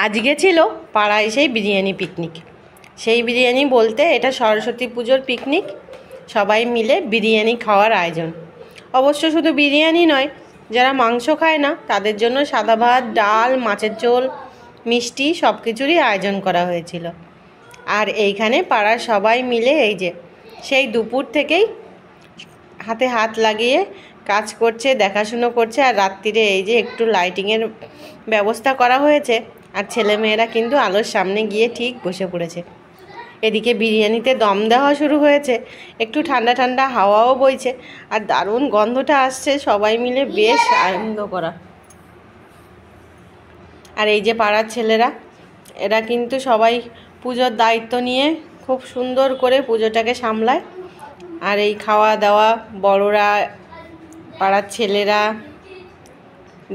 আজকে ছিল পাড়ায় সেই বিরিয়ানি পিকনিক। সেই বিরিয়ানি বলতে এটা সরস্বতী পুজোর পিকনিক, সবাই মিলে বিরিয়ানি খাওয়ার আয়োজন। অবশ্য শুধু বিরিয়ানি নয়, যারা মাংস খায় না তাদের জন্য সাদা ভাত, ডাল, মাছের ঝোল, মিষ্টি সব কিছুরই আয়োজন করা হয়েছিল। আর এইখানে পাড়ার সবাই মিলে এই যে সেই দুপুর থেকেই হাতে হাত লাগিয়ে কাজ করছে, দেখাশুনো করছে। আর রাত্রিরে এই যে একটু লাইটিংয়ের ব্যবস্থা করা হয়েছে, আর ছেলেমেয়েরা কিন্তু আলোর সামনে গিয়ে ঠিক বসে পড়েছে। এদিকে বিরিয়ানিতে দম দেওয়া শুরু হয়েছে, একটু ঠান্ডা ঠান্ডা হাওয়াও বইছে, আর দারুণ গন্ধটা আসছে। সবাই মিলে বেশ আনন্দ করা। আর এই যে পাড়ার ছেলেরা, এরা কিন্তু সবাই পুজোর দায়িত্ব নিয়ে খুব সুন্দর করে পুজোটাকে সামলায়। আর এই খাওয়া দাওয়া বড়রা, পাড়ার ছেলেরা,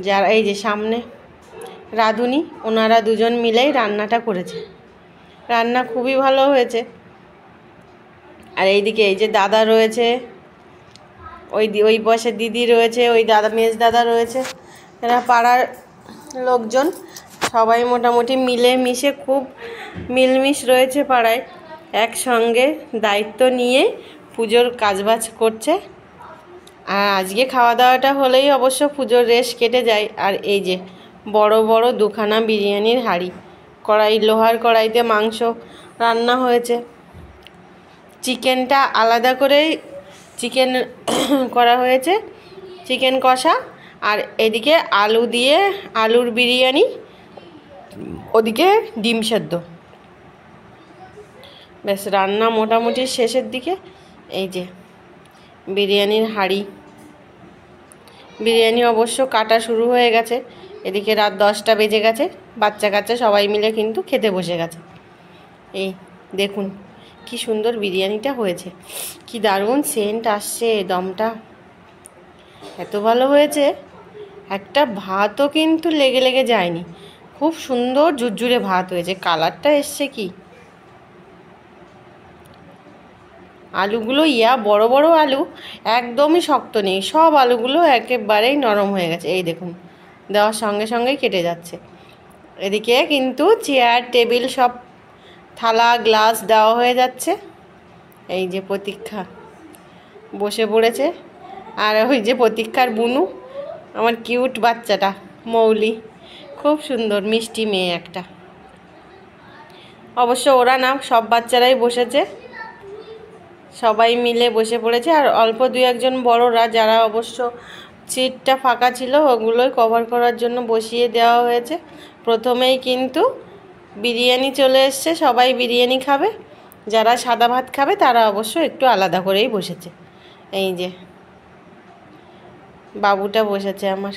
যারা এই যে সামনে রাঁধুনি, ওনারা দুজন মিলেই রান্নাটা করেছে। রান্না খুবই ভালো হয়েছে। আর এইদিকে এই যে দাদা রয়েছে, ওই পাশে দিদি রয়েছে, ওই দাদা মেজ দাদা রয়েছে, এরা পাড়ার লোকজন সবাই মোটামুটি মিলে মিশে খুব মিলমিশ রয়েছে পাড়ায়, একসঙ্গে দায়িত্ব নিয়ে পুজোর কাজবাজ করছে। আর আজকে খাওয়া দাওয়াটা হলেই অবশ্য পুজোর রেশ কেটে যায়। আর এই যে বড় বড় দুখানা বিরিয়ানির হাঁড়ি, কড়াই, লোহার কড়াইতে মাংস রান্না হয়েছে। চিকেনটা আলাদা করেই চিকেন করা হয়েছে, চিকেন কষা। আর এদিকে আলু দিয়ে আলুর বিরিয়ানি, ওদিকে ডিম সেদ্ধ। বেশ রান্না মোটামুটি শেষের দিকে। এই যে বিরিয়ানির হাঁড়ি, বিরিয়ানি অবশ্য কাটা শুরু হয়ে গেছে। এদিকে রাত 10টা বেজে গেছে, বাচ্চা কাচ্চা সবাই মিলে কিন্তু খেতে বসে গেছে। এই দেখুন কি সুন্দর বিরিয়ানিটা হয়েছে, কি দারুণ সেন্ট আসছে, দমটা এত ভালো হয়েছে। একটা ভাতও কিন্তু লেগে লেগে যায়নি, খুব সুন্দর ঝুরঝুরে ভাত হয়েছে। কালারটা এসছে কি, আলুগুলো বড় বড় আলু, একদমই শক্ত নেই, সব আলুগুলো একেবারেই নরম হয়ে গেছে। এই দেখুন দেওয়ার সঙ্গে সঙ্গেই কেটে যাচ্ছে। এদিকে কিন্তু চেয়ার টেবিল সব থালা গ্লাস দেওয়া হয়ে যাচ্ছে। এই যে প্রতীক্ষা বসে পড়েছে, আর ওই যে প্রতীক্ষার বুনু, আমার কিউট বাচ্চাটা মৌলি, খুব সুন্দর মিষ্টি মেয়ে একটা। অবশ্য ওরা না, সব বাচ্চারাই বসেছে, সবাই মিলে বসে পড়েছে। আর অল্প দু একজন বড়রা, যারা অবশ্য সিটটা ফাঁকা ছিল, ওগুলোই কভার করার জন্য বসিয়ে দেওয়া হয়েছে। প্রথমেই কিন্তু বিরিয়ানি চলে এসছে, সবাই বিরিয়ানি খাবে। যারা সাদা ভাত খাবে তারা অবশ্য একটু আলাদা করেই বসেছে। এই যে বাবুটা বসেছে আমার,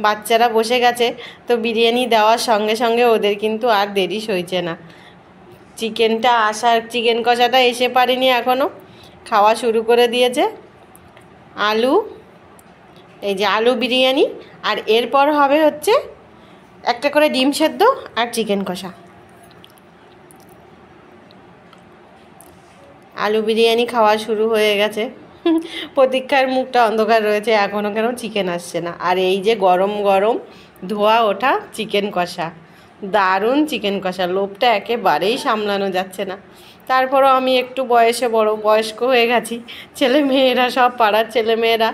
বাচ্চারা বসে গেছে। তো বিরিয়ানি দেওয়ার সঙ্গে সঙ্গে ওদের কিন্তু আর দেরি সইছে না। চিকেনটা আসার, চিকেন কষাটা এসে পারেনি এখনও, খাওয়া শুরু করে দিয়েছে। আলু, এই যে আলু বিরিয়ানি, আর এরপর হবে হচ্ছে একটা করে ডিম সেদ্ধ আর চিকেন কষা। আলু বিরিয়ানি খাওয়া শুরু হয়ে গেছে। প্রতীক্ষার মুখটা অন্ধকার রয়েছে, এখনও কেন চিকেন আসছে না। আর এই যে গরম গরম ধোয়া ওঠা চিকেন কষা, দারুণ চিকেন কষা, লোভটা একেবারেই সামলানো যাচ্ছে না। তারপরও আমি একটু বয়সে বড়, বয়স্ক হয়ে গেছি। ছেলেমেয়েরা সব পাড়ার ছেলেমেয়েরা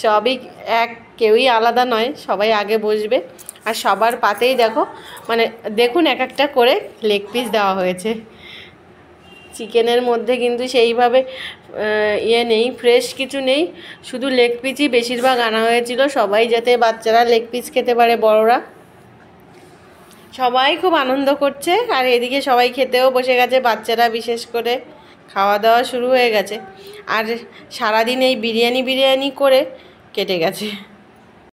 সবই এক, কেউই আলাদা নয়, সবাই আগে বসবে। আর সবার পাতেই দেখো, মানে দেখুন এক একটা করে লেগ পিস দেওয়া হয়েছে। চিকেনের মধ্যে কিন্তু সেইভাবে নেই, ফ্রেশ কিছু নেই, শুধু লেগ পিসই বেশিরভাগ আনা হয়েছিল। সবাই যাতে বাচ্চারা লেগ পিস খেতে পারে, বড়রা সবাই খুব আনন্দ করছে। আর এদিকে সবাই খেতেও বসে গেছে, বাচ্চারা বিশেষ করে খাওয়া দাওয়া শুরু হয়ে গেছে। আর সারাদিন এই বিরিয়ানি করে কেটে গেছে।